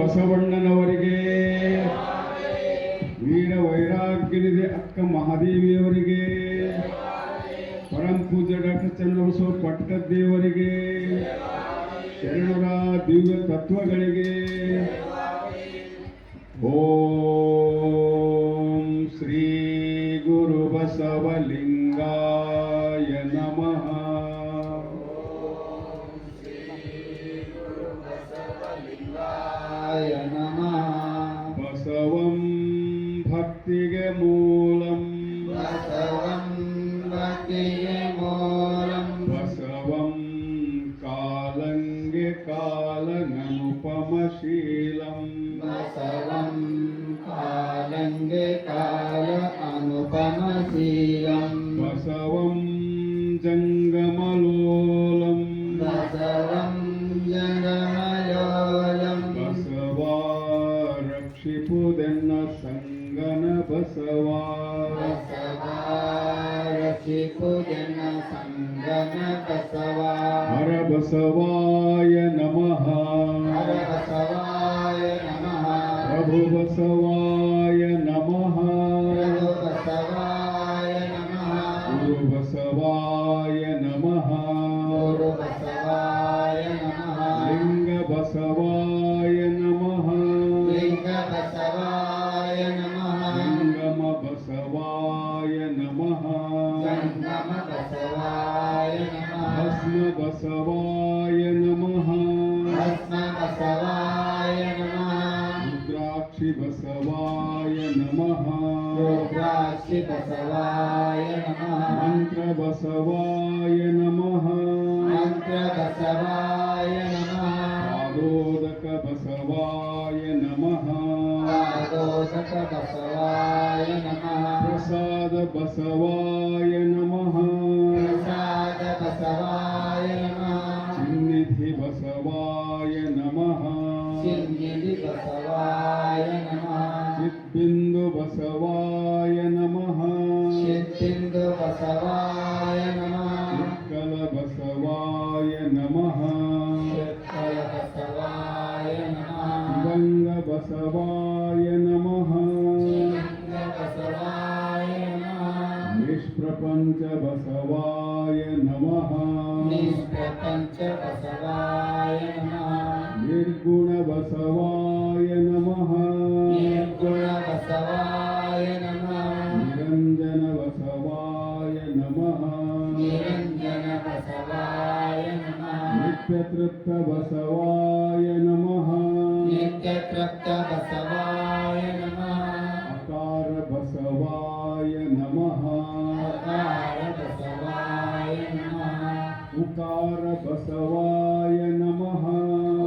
ಬಸವಣ್ಣನವರಿಗೆ, ವೀರ ವೈರಾಗ್ಯನಿಧಿ ಅಕ್ಕ ಮಹಾದೇವಿಯವರಿಗೆ, ಪರಂ ಪೂಜ್ಯ ಡಾಕ್ಟರ್ ಚನ್ನಬಸವ ಪಟ್ಟದೇವರಿಗೆ, ಶರಣರ ದಿವ್ಯ ತತ್ವಗಳಿಗೆ ಓಂ ಶ್ರೀ ಗುರು ಬಸವಲಿಂಗಾಯ ನಮಃ. ಬಸವಂ ಭಕ್ತಿಗೆ ಮೂಲಂ, ಬಸವಂ ಭಕ್ತಿಗೆ ಮೂಲಂ, ಬಸವಂ ಕಾಲಂಗೆ ಕಾಲನನುಪಮಶೀಲಂ, ಬಸವಂ ಕಾಲಂಗೆ ಕಾಲ ಅನುಪಮಶೀಲಂ, ಬಸವಂ ಜಂಗಮಲೋಲಂ, ಬಸವಂ ಜಂಗಮಲೋಲಂ, ಬಸವಾ ರಕ್ಷಿಪುದೆನ್ನ ಸಂಗನ ಬಸವಾ, ಬಸವಾ ರಕ್ಷಿಪುದೆನ್ನ ಸಂಗನ ಬಸವಾ, ಹರ ಬಸವಾಯ ನಮಃ, ಹರ ಬಸವಾಯ ನಮಃ, ಪ್ರಭು ಬಸವಾಯ ನಮಃ, ಪ್ರಭು ಬಸವಾಯ ನಮಃ, ಗುರು ಬಸವಾಯ ನಮಃ, ಗುರು ಬಸವಾಯ ನಮಃ, ಲಿಂಗ ಬಸವಾಯ ನಮಃ, ಲಿಂಗ ಬಸವಾಯ ನಮಃ, ಸಂಗಮ ಬಸವಾಯ ನಮಃ, ಸಂಗಮ ಬಸವಾಯ ನಮಃ, ಭಸ್ಮ ಬಸವಾಯ ನಮಃ, ಭಸ್ಮ ಬಸವಾಯ ನಮಃ, ರುದ್ರಾಕ್ಷಿ ಬಸವಾಯ ನಮಃ, ರುದ್ರಾಕ್ಷಿ ಬಸವಾಯ ನಮಃ, ಮಂತ್ರ ಬಸವಾಯ ನಮಃ, ಮಂತ್ರ ಬಸವಾಯ ನಮಃ, ಪಾದೋದಕ ಬಸವಾಯ ನಮಃ, ಪಾದೋದಕ ಬಸವಾಯ ನಮಃ, ಪ್ರಸಾದ ಬಸವಾಯ ನಮಃ, ಪ್ರಸಾದ ಬಸವಾಯ ನಮಃ, ಚಿನ್ನಿಧಿ ಬಸವಾಯ ನಮಃ, ಚಿನ್ನಿಧಿ ಬಸವಾಯ ನಮಃ, ಚಿದ್ಬಿಂದು ಬಸವಾಯ ನಮಃ, ಚಿತ್ತಿಂದು ಬಸವಾಯ ನಮಃ, ಚಿಕ್ಕಲ ಬಸವಾಯ ನಮಃ, ಚಿಕ್ಕಲ ಬಸವಾಯ ನಮಃ, ಶಿವಂಗ ಬಸವಾಯ ನಮಃ, ಶಿವಂಗ ಬಸವಾಯ ನಮಃ, ನಿಷ್ಪ್ರಪಂಚ ಬಸವಾಯ ನಮಃ, ನಿಷ್ಪ್ರಪಂಚ ಬಸವಾಯ ನಮಃ, ನಿರ್ಗುಣ ಬಸವಾಯ ನಮಃ, ನಿರ್ಗುಣ ಬಸವಾಯ ನಮಃ, ನಿರಂಜನ ಬಸವಾಯ ನಮಃ, ನಿರಂಜನ ಬಸವಾಯ ನಮಃ, ನಿತ್ಯತೃಪ್ತ ಬಸವಾಯ ನಮಃ, ನಿತ್ಯತೃಪ್ತ ಬಸವಾಯ ನಮಃ, ಅಕಾರ ಬಸವಾಯ ನಮಃ, ಅಕಾರ ಬಸವಾಯ ನಮಃ, ಉಕಾರ ಬಸವಾಯ ನಮಃ,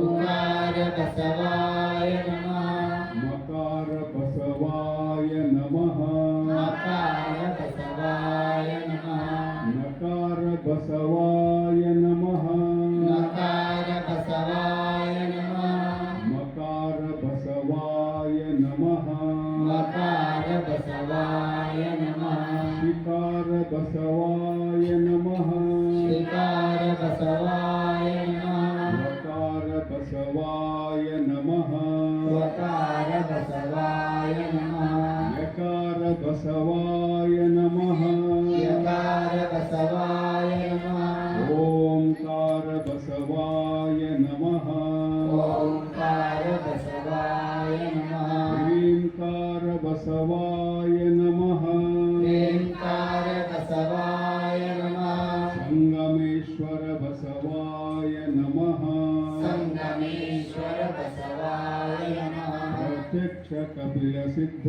ಉಕಾರ ಬಸವಾಯ ನಮಃ, ಮಕಾರ ಬಸವಾಯ ನಮಃ, ಮಕಾರ ಬಸವಾಯ ನಮಃ, ನಕಾರ ಬಸವಾಯ ನಮಃ, ನಕಾರ ಬಸವಾಯ ನಮಃ, ಮಕಾರ ಬಸವಾಯ ನಮಃ, ಮಕಾರ ಬಸವಾಯ ನಮಃ, ಶಿಕಾರ ಬಸವಾಯ ನಮಃ, ಶ್ರೀಕಾರ ಬಸವಾಯ ನಮಃ, ವಕಾರ ಬಸವಾಯ ನಮಃ, ವಕಾರ ಬಸವಾಯ ನಮಃ, ಯಕಾರ ಬಸವಾಯ ನಮಃ, ಯಕಾರ ಬಸವಾಯ ನಮಃ, ಓಂಕಾರ ಬಸವಾಯ ನಮಃ, ಓಂಕಾರ ಬಸವಾಯ ನಮಃ, ಕ್ರೀಂಕಾರ ಬಸವಾಯ ನಮಃ, ಓಂಕಾರ ಬಸವಾಯ ನಮಃ, ಸಂಗಮೇಶ್ವರ ಬಸವಾಯ ನಮಃ, ಸಂಗಮೇಶ್ವರ ಬಸವಾಯ ನಮಃ, ಪ್ರತ್ಯಕ್ಷ ಕಪಿಲ ಸಿದ್ಧ